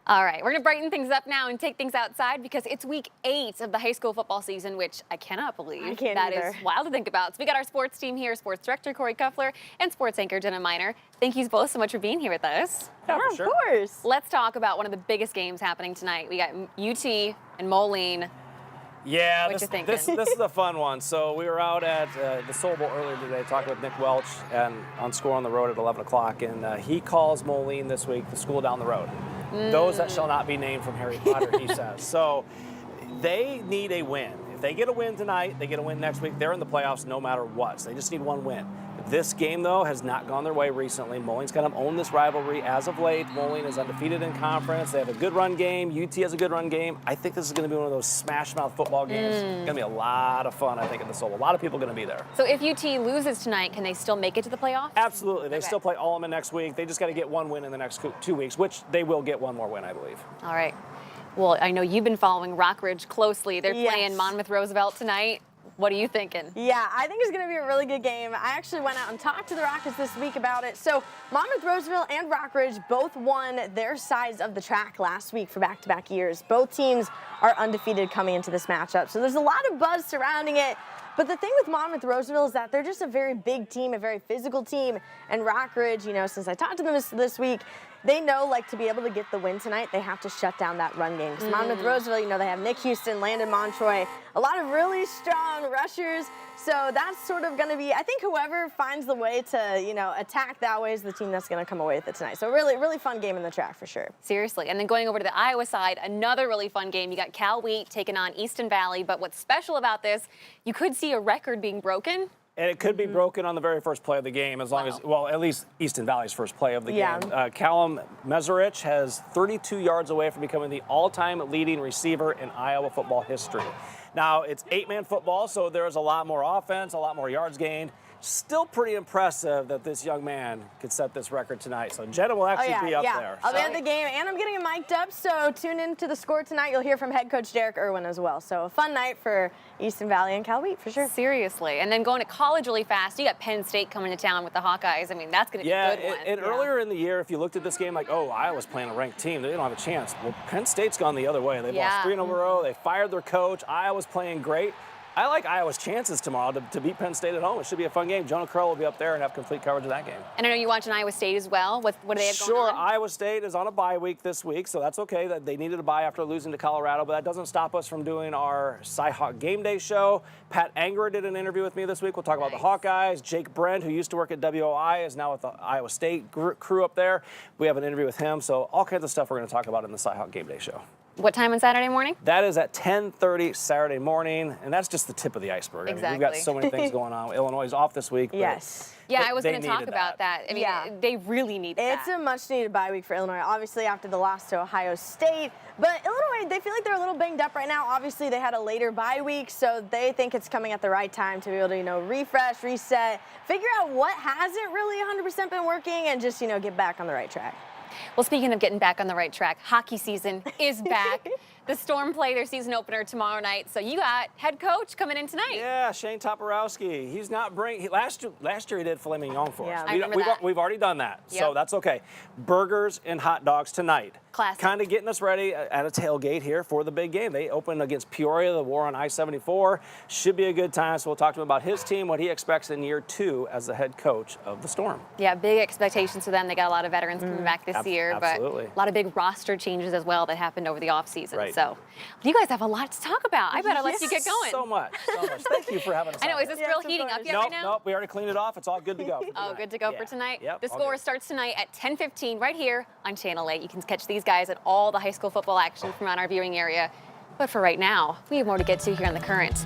All right, we're going to brighten things up now and take things outside because it's week 8 of the high school football season, which I cannot believe. I can't That either. is wild to think about. So we got our sports team here, sports director Kory Kuffler and sports anchor Jenna. Thank you both so much for being here with us. Yeah, for sure. of course. Let's talk about one of the biggest games happening tonight. We got UT and Moline. Yeah, What you thinking? this is the fun one. So we were out at the Soul Bowl earlier today talking with Nick Welch and on Score on the Road at 11 o'clock, and he calls Moline this week the school down the road. Those that shall not be named from Harry Potter, he says. So they need a win. If they get a win tonight, they get a win next week, they're in the playoffs no matter what. So they just need one win. This game, though, has not gone their way recently. Moline's kind of owned this rivalry as of late. Moline is undefeated in conference. They have a good run game. UT has a good run game. I think this is going to be one of those smash-mouth football games. It's going to be a lot of fun, I think, at the Soul. A lot of people are going to be there. So if UT loses tonight, can they still make it to the playoffs? Absolutely. They Okay. still play Allman next week. They just got to get one win in the next 2 weeks, which they will get one more win, I believe. All right. Well, I know you've been following Rockridge closely. They're Yes. playing Monmouth Roosevelt tonight. What are you thinking? Yeah, I think it's going to be a really good game. I actually went out and talked to the Rockets this week about it. So Monmouth Roosevelt and Rockridge both won their sides of the track last week for back-to-back years. Both teams are undefeated coming into this matchup. So there's a lot of buzz surrounding it. But the thing with Monmouth Roosevelt is that they're just a very big team, a very physical team. And Rockridge, you know, since I talked to them this week, they know, like, to be able to get the win tonight, they have to shut down that run game. Because Monmouth Roosevelt, you know, they have Nick Houston, Landon Montroy, a lot of really strong rushers. So that's sort of going to be, I think whoever finds the way to, you know, attack that way is the team that's going to come away with it tonight. So really, really fun game in the track for sure. Seriously. And then going over to the Iowa side, another really fun game. You got Cal Wheat taking on Easton Valley. But what's special about this, you could see a record being broken. And it could be broken on the very first play of the game, as long as, well, at least Easton Valley's first play of the Yeah. game. Callum Meserich has 32 yards away from becoming the all-time leading receiver in Iowa football history. Now, it's 8-man football, so there's a lot more offense, a lot more yards gained. Still pretty impressive that this young man could set this record tonight. So Jenna will actually be up there. I'll be So- at the game, and I'm getting it mic'd up, so tune in to the Score tonight. You'll hear from head coach Derek Irwin as well. So a fun night for Easton Valley and Cal Wheat, for sure. Seriously. And then going to college really fast, you got Penn State coming to town with the Hawkeyes. I mean, that's going to be a good one. And earlier in the year, if you looked at this game like, oh, Iowa's playing a ranked team, they don't have a chance. Well, Penn State's gone the other way. They've lost 3 in a row. They fired their coach. Iowa's playing great. I like Iowa's chances tomorrow to beat Penn State at home. It should be a fun game. Jonah Curl will be up there and have complete coverage of that game. And I know you're watching Iowa State as well. What do they have going Sure, on? Iowa State is on a bye week this week, so that's okay. That they needed a bye after losing to Colorado, but that doesn't stop us from doing our Cy-Hawk Game Day show. Pat Anger did an interview with me this week. We'll talk about the Hawkeyes. Jake Brent, who used to work at WOI, is now with the Iowa State crew up there. We have an interview with him, so all kinds of stuff we're going to talk about in the Cy-Hawk Game Day show. What time on Saturday morning? That is at 10:30 Saturday morning, and that's just the tip of the iceberg. I mean, we've got Exactly. so many things going on. Illinois is off this week. But Yes. Yeah, but I was they going to talk needed about that. I mean, Yeah. they really need that. It's a much-needed bye week for Illinois, obviously after the loss to Ohio State. But Illinois, they feel like they're a little banged up right now. Obviously, they had a later bye week, so they think it's coming at the right time to be able to, you know, refresh, reset, figure out what hasn't really 100% been working, and just, you know, get back on the right track. Well, speaking of getting back on the right track, hockey season is back. The Storm play their season opener tomorrow night. So you got head coach coming in tonight. Yeah, Shane Toporowski. He's not bringing. Last year he did filet mignon for Yeah. us. I remember that. We've already done that, so Yep. that's okay. Burgers and hot dogs tonight. Classic. Kind of getting us ready at a tailgate here for the big game. They open against Peoria, the war on I-74. Should be a good time. So we'll talk to him about his team, what he expects in year 2 as the head coach of the Storm. Yeah, big expectations for them. They got a lot of veterans coming back this year, absolutely. but a lot of big roster changes as well that happened over the offseason. Right. So you guys have a lot to talk about. I better let you get going. So much. Thank you for having us. I know, out is this here. grill Yes, of heating up course. yet Nope, right now? nope. We already cleaned it off. It's all good to go. Oh, good to go for Yeah. tonight. Yep, The all Score good. starts tonight at 10:15 right here on Channel 8. You can catch these guys at all the high school football action from around our viewing area. But for right now, we have more to get to here on The Current.